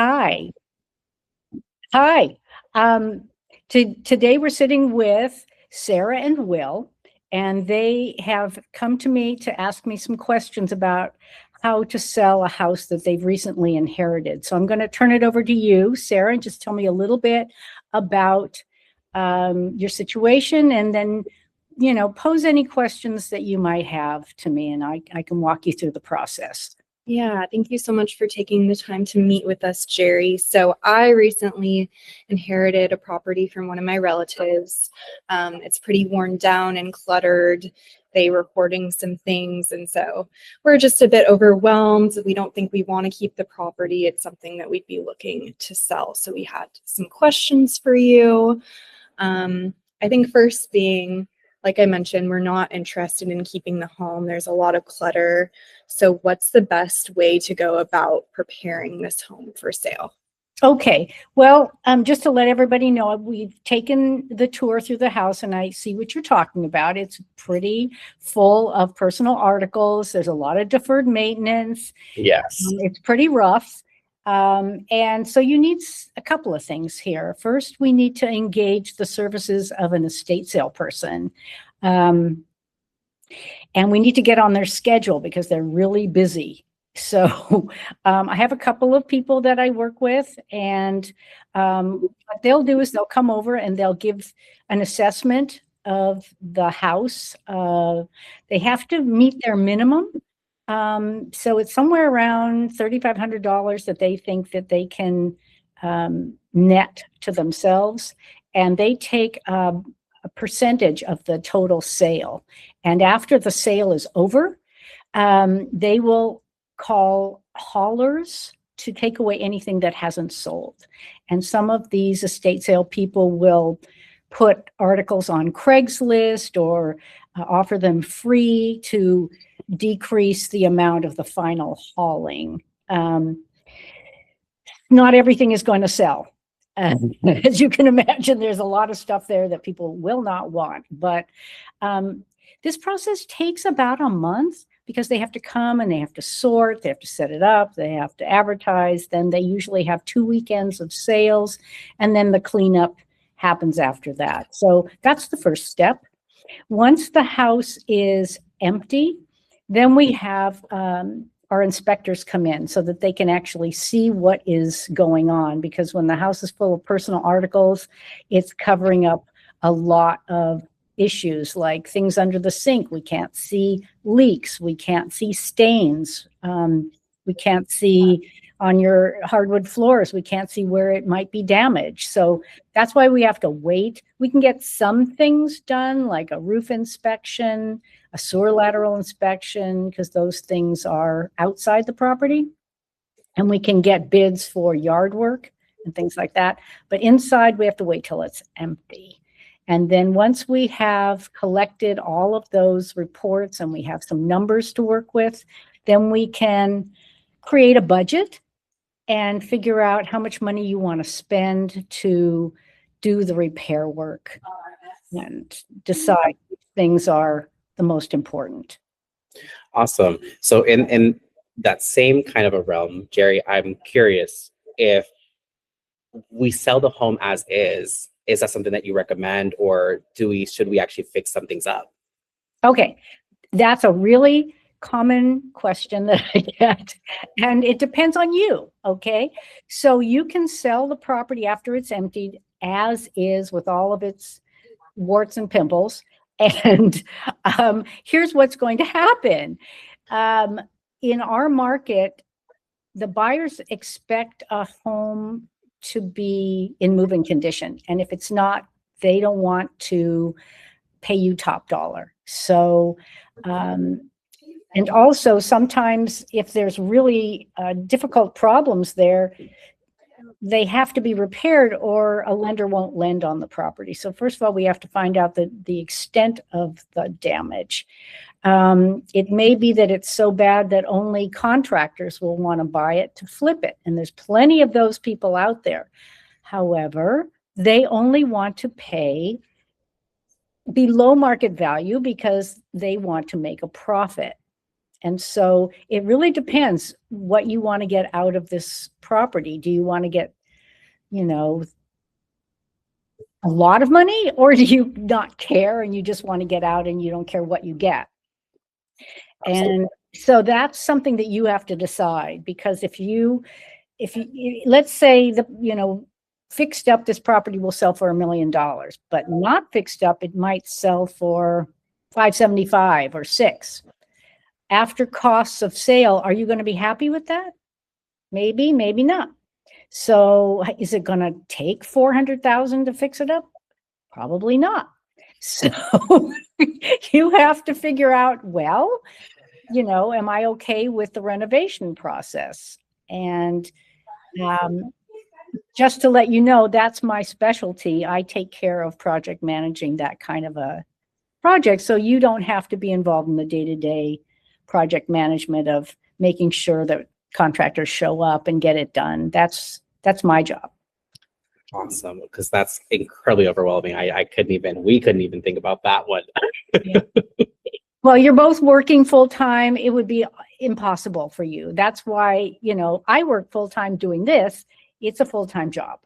Hi. Hi. Um, Today we're sitting with Sarah and Will, and they have come to me to ask me some questions about how to sell a house that they've recently inherited. So I'm going to turn it over to you, Sarah, and just tell me a little bit about your situation, and then, pose any questions that you might have to me, and I can walk you through the process. Yeah, thank you so much for taking the time to meet with us, Geri. So I recently inherited a property from one of my relatives. It's pretty worn down and cluttered. They were hoarding some things, and so we're just a bit overwhelmed. We don't think we want to keep the property. It's something that we'd be looking to sell. So we had some questions for you. I think first being, like I mentioned, we're not interested in keeping the home. There's a lot of clutter. So what's the best way to go about preparing this home for sale? Okay, well, just to let everybody know, we've taken the tour through the house and I see what you're talking about. It's pretty full of personal articles. There's a lot of deferred maintenance. Yes. It's pretty rough. And so you need a couple of things here. First, we need to engage the services of an estate sale person. And we need to get on their schedule because they're really busy. So I have a couple of people that I work with, and what they'll do is they'll come over and they'll give an assessment of the house. They have to meet their minimum. So it's somewhere around $3,500 that they think that they can net to themselves, and they take a percentage of the total sale. And after the sale is over, they will call haulers to take away anything that hasn't sold. And some of these estate sale people will put articles on Craigslist or offer them free to decrease the amount of the final hauling. Not everything is going to sell. As you can imagine, there's a lot of stuff there that people will not want. But this process takes about a month because they have to come and they have to sort, they have to set it up, they have to advertise. Then they usually have 2 weekends of sales, and then the cleanup happens after that. So that's the first step. Once the house is empty, then we have our inspectors come in so that they can actually see what is going on, because when the house is full of personal articles, it's covering up a lot of issues like things under the sink. We can't see leaks. We can't see stains. We can't see on your hardwood floors. We can't see where it might be damaged. So that's why we have to wait. We can get some things done like a roof inspection, a sewer lateral inspection, because those things are outside the property. And we can get bids for yard work and things like that. But inside, we have to wait till it's empty. And then once we have collected all of those reports and we have some numbers to work with, then we can create a budget and figure out how much money you want to spend to do the repair work and decide which things are the most important. Awesome. So in that same kind of a realm, Geri, I'm curious if we sell the home as is that something that you recommend, or should we actually fix some things up? Okay, that's a really common question that I get, and it depends on you. Okay, so you can sell the property after it's emptied as is with all of its warts and pimples. And here's what's going to happen. In our market, the buyers expect a home to be in move-in condition. And if it's not, they don't want to pay you top dollar. So, and also sometimes if there's really difficult problems there, they have to be repaired or a lender won't lend on the property. So first of all, we have to find out the extent of the damage. It may be that it's so bad that only contractors will want to buy it to flip it. And there's plenty of those people out there. However, they only want to pay below market value because they want to make a profit. And so it really depends what you want to get out of this property. Do you want to get, you know, a lot of money, or do you not care and you just want to get out and you don't care what you get? Absolutely. And so that's something that you have to decide, because if you let's say fixed up, this property will sell for $1 million, but not fixed up, it might sell for 575 or 6. After costs of sale, are you going to be happy with that? Maybe, maybe not. So is it going to take 400,000 to fix it up? Probably not. So you have to figure out, well, am I okay with the renovation process? And just to let you know, that's my specialty. I take care of project managing that kind of a project. So you don't have to be involved in the day-to-day project management of making sure that contractors show up and get it done. That's my job. Awesome, because that's incredibly overwhelming. We couldn't even think about that one. Yeah. Well, you're both working full-time. It would be impossible for you. That's why, I work full-time doing this. It's a full-time job.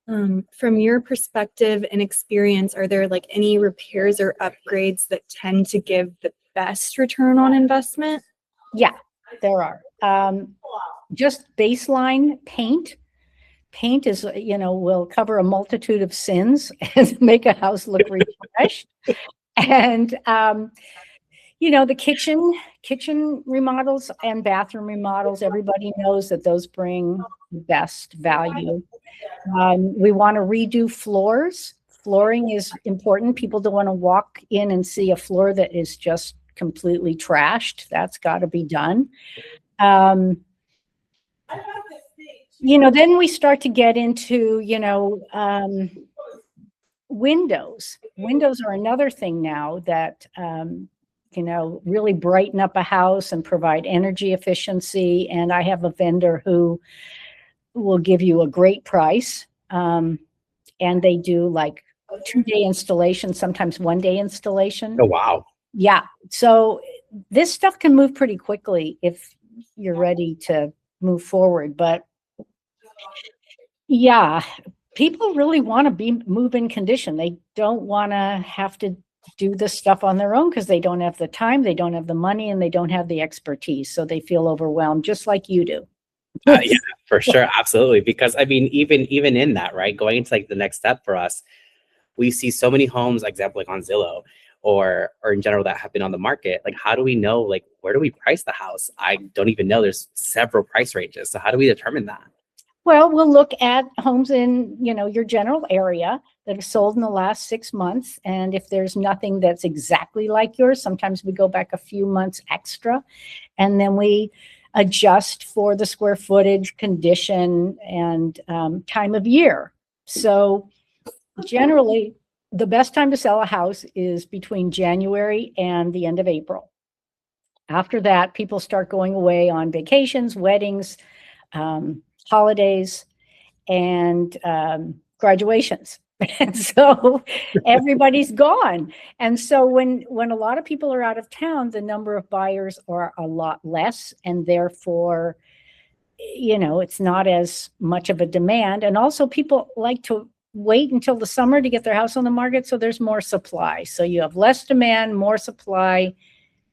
From your perspective and experience, are there like any repairs or upgrades that tend to give the best return on investment? Yeah, there are. Just baseline paint. Paint is, will cover a multitude of sins and make a house look refreshed. And, the kitchen remodels and bathroom remodels, everybody knows that those bring the best value. We want to redo floors. Flooring is important. People don't want to walk in and see a floor that is just completely trashed. That's got to be done. Then we start to get into, windows. Windows are another thing now that, really brighten up a house and provide energy efficiency. And I have a vendor who will give you a great price. And they do like 2-day installation, sometimes 1-day installation. Oh, wow. Yeah. So this stuff can move pretty quickly if you're ready to move forward. But yeah, people really want to move in condition. They don't want to have to do this stuff on their own because they don't have the time, they don't have the money, and they don't have the expertise. So they feel overwhelmed, just like you do. Yeah, for sure. Absolutely. Because I mean, even in that, right, going into like the next step for us, we see so many homes, example, like on Zillow or in general that have been on the market. Like, how do we know, like, where do we price the house? I don't even know. There's several price ranges. So how do we determine that? Well, we'll look at homes in, your general area that have sold in the last 6 months. And if there's nothing that's exactly like yours, sometimes we go back a few months extra, and then we adjust for the square footage, condition, and time of year. So generally, the best time to sell a house is between January and the end of April. After that, people start going away on vacations, weddings, holidays, and graduations. And so everybody's gone. And so when a lot of people are out of town, the number of buyers are a lot less, and therefore, it's not as much of a demand. And also people like to wait until the summer to get their house on the market, so there's more supply. So you have less demand, more supply,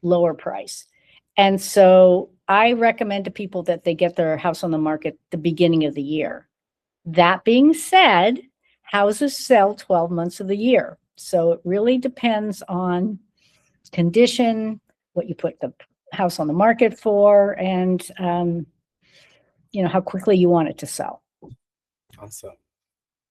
lower price. And so I recommend to people that they get their house on the market the beginning of the year. That being said, houses sell 12 months of the year. So it really depends on condition, what you put the house on the market for, and how quickly you want it to sell. Awesome.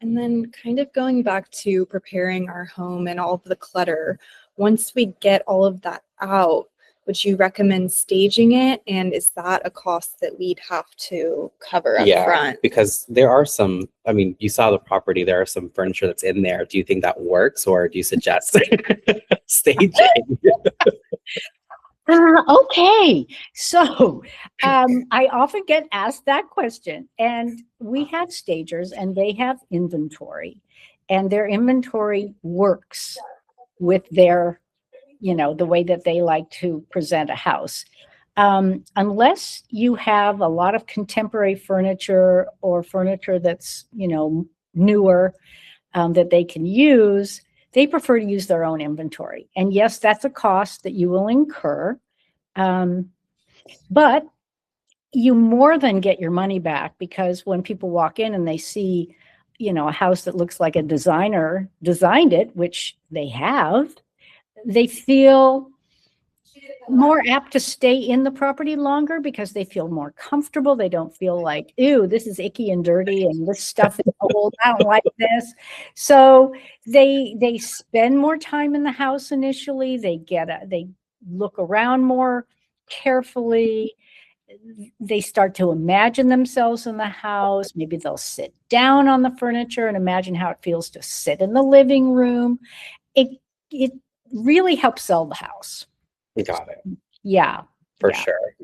And then kind of going back to preparing our home and all of the clutter, once we get all of that out, would you recommend staging it? And is that a cost that we'd have to cover up front? Because there are some, I mean, you saw the property, there are some furniture that's in there. Do you think that works, or do you suggest staging? Okay. So I often get asked that question, and we have stagers and they have inventory, and their inventory works with their the way that they like to present a house. Unless you have a lot of contemporary furniture or furniture that's, newer, that they can use, they prefer to use their own inventory. And yes, that's a cost that you will incur. But you more than get your money back, because when people walk in and they see, a house that looks like a designer designed it, which they have, they feel more apt to stay in the property longer because they feel more comfortable. They don't feel like, ew, this is icky and dirty and this stuff is old. I don't like this. So they spend more time in the house initially. They look around more carefully. They start to imagine themselves in the house. Maybe they'll sit down on the furniture and imagine how it feels to sit in the living room. It really helps sell the house. Got it. Yeah. For sure.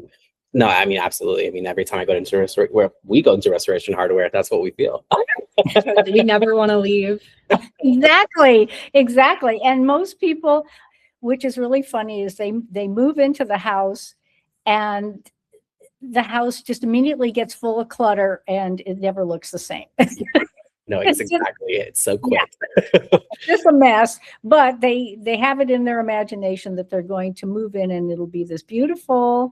No, I mean, absolutely. I mean, every time I go into where we go into Restoration Hardware, that's what we feel. We never want to leave. Exactly. And most people, which is really funny, is they move into the house and the house just immediately gets full of clutter and it never looks the same. No, it's exactly it. It's so quick. Yeah. Just a mess, but they have it in their imagination that they're going to move in and it'll be this beautiful,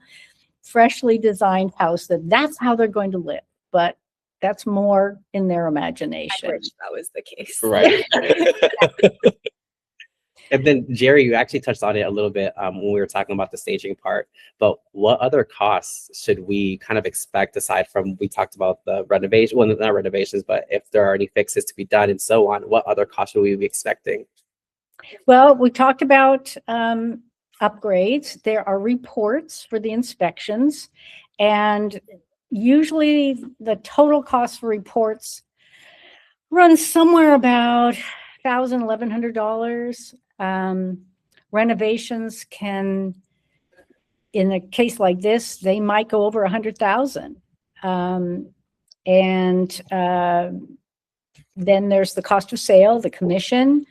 freshly designed house that's how they're going to live. But that's more in their imagination. I wish that was the case. Right. And then Geri, you actually touched on it a little bit when we were talking about the staging part, but what other costs should we kind of expect aside from, we talked about the renovation, well, not renovations, but if there are any fixes to be done and so on, what other costs should we be expecting? Well, we talked about upgrades. There are reports for the inspections, and usually the total cost for reports runs somewhere about $1,000, $1,100. Renovations can, in a case like this, they might go over 100,000. And then there's the cost of sale, the commission,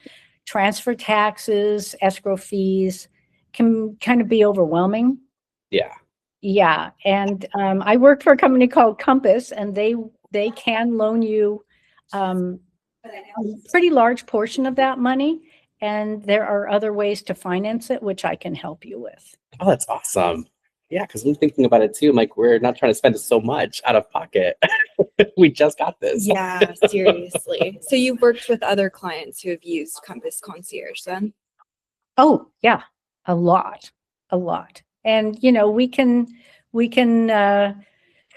transfer taxes, escrow fees can kind of be overwhelming. Yeah. Yeah. And I worked for a company called Compass, and they can loan you a pretty large portion of that money. And there are other ways to finance it, which I can help you with. Oh, that's awesome. Yeah, because we're thinking about it too. I'm like, we're not trying to spend so much out of pocket. We just got this. Yeah, seriously. So you've worked with other clients who have used Compass Concierge then? Oh, yeah, a lot. And, we can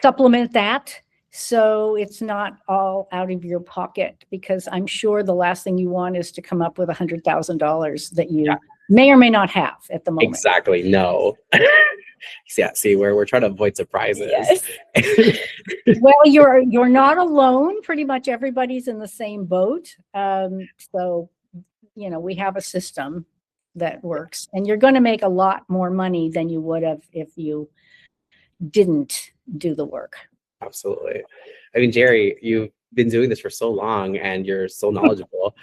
supplement that. So it's not all out of your pocket, because I'm sure the last thing you want is to come up with $100,000 that you may or may not have at the moment. Exactly. No. Yeah. See, we're trying to avoid surprises. Yes. Well, you're not alone. Pretty much everybody's in the same boat. So, we have a system that works, and you're going to make a lot more money than you would have if you didn't do the work. Absolutely. I mean, Geri, you've been doing this for so long and you're so knowledgeable.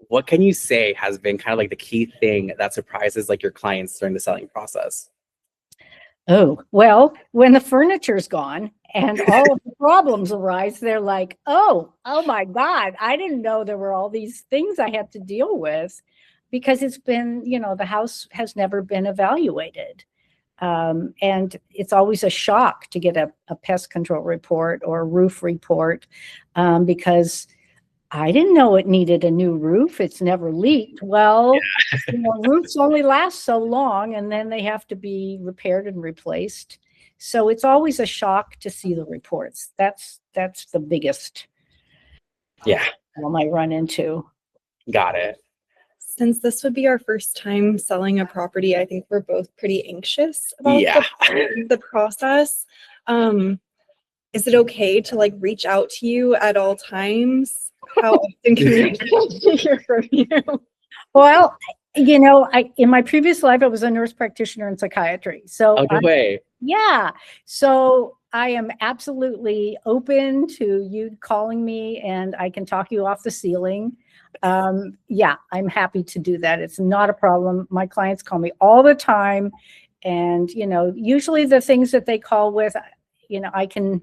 What can you say has been kind of like the key thing that surprises like your clients during the selling process? Oh, well, when the furniture's gone and all of the problems arise, they're like, oh my God, I didn't know there were all these things I had to deal with, because it's been, the house has never been evaluated. And it's always a shock to get a pest control report or a roof report, because I didn't know it needed a new roof. It's never leaked. Well, roofs only last so long, and then they have to be repaired and replaced. So it's always a shock to see the reports. That's the biggest problem I run into. Got it. Since this would be our first time selling a property, I think we're both pretty anxious about the process. Is it okay to reach out to you at all times? How often can we hear from you? Well, in my previous life, I was a nurse practitioner in psychiatry. So Yeah. So I am absolutely open to you calling me and I can talk you off the ceiling. Yeah, I'm happy to do that. It's not a problem. My clients call me all the time. And, usually the things that they call with, I can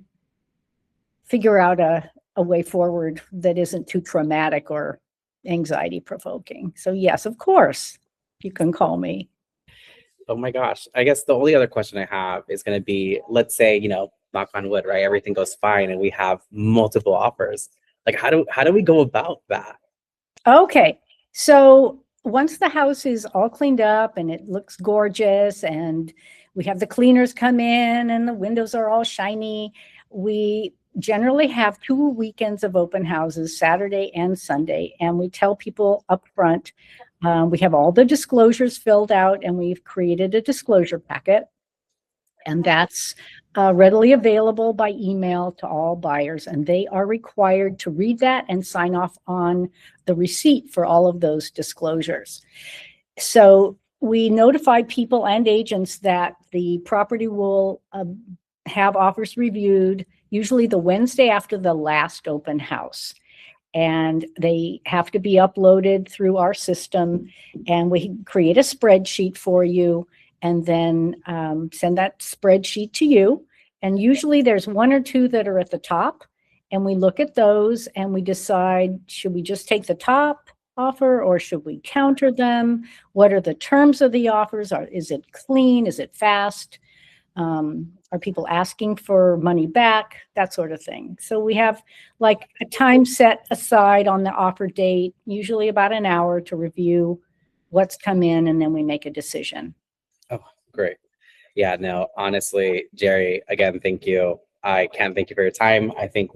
figure out a way forward that isn't too traumatic or anxiety provoking. So yes, of course, you can call me. Oh my gosh. I guess the only other question I have is going to be, let's say, knock on wood, right? Everything goes fine and we have multiple offers. Like how do we go about that? Okay. So once the house is all cleaned up and it looks gorgeous and we have the cleaners come in and the windows are all shiny, we generally have 2 weekends of open houses, Saturday and Sunday. And we tell people up front, we have all the disclosures filled out and we've created a disclosure packet. And that's readily available by email to all buyers. And they are required to read that and sign off on the receipt for all of those disclosures. So we notify people and agents that the property will have offers reviewed, usually the Wednesday after the last open house. And they have to be uploaded through our system. And we create a spreadsheet for you and then send that spreadsheet to you. And usually there's 1 or 2 that are at the top. And we look at those and we decide, should we just take the top offer or should we counter them? What are the terms of the offers? Is it clean? Is it fast? Are people asking for money back? That sort of thing. So we have like a time set aside on the offer date, usually about an hour to review what's come in, and then we make a decision. Oh, great. Yeah, no, honestly, Geri, again, thank you. I can't thank you for your time. I think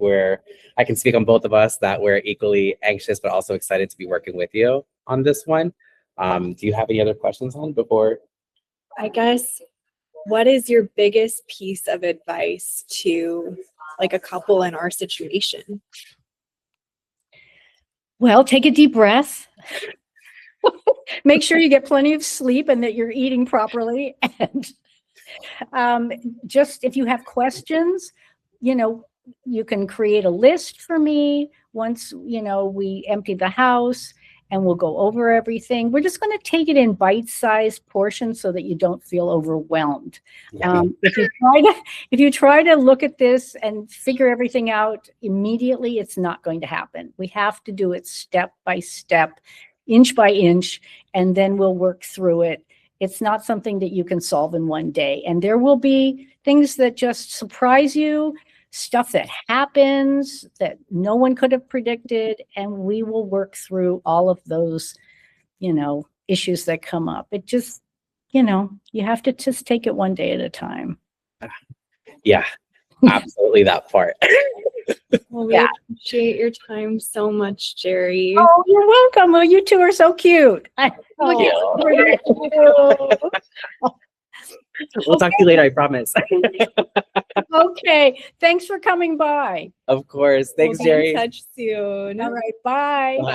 I can speak on both of us that we're equally anxious, but also excited to be working with you on this one. Do you have any other questions before? I guess, what is your biggest piece of advice to like a couple in our situation? Well, take a deep breath. Make sure you get plenty of sleep and that you're eating properly. And just if you have questions, you can create a list for me once, we empty the house and we'll go over everything. We're just going to take it in bite-sized portions so that you don't feel overwhelmed. Yeah. If you try to look at this and figure everything out immediately, it's not going to happen. We have to do it step by step, inch by inch, and then we'll work through it. It's not something that you can solve in one day. And there will be things that just surprise you, stuff that happens that no one could have predicted. And we will work through all of those, issues that come up. It just, you have to just take it one day at a time. Yeah, absolutely that part. Well, we appreciate your time so much, Geri. Oh, you're welcome. Well, you two are so cute. We'll talk to you later, I promise. Okay. Thanks for coming by. Of course. Thanks, We'll be Geri. in touch soon. All right. Bye. Bye.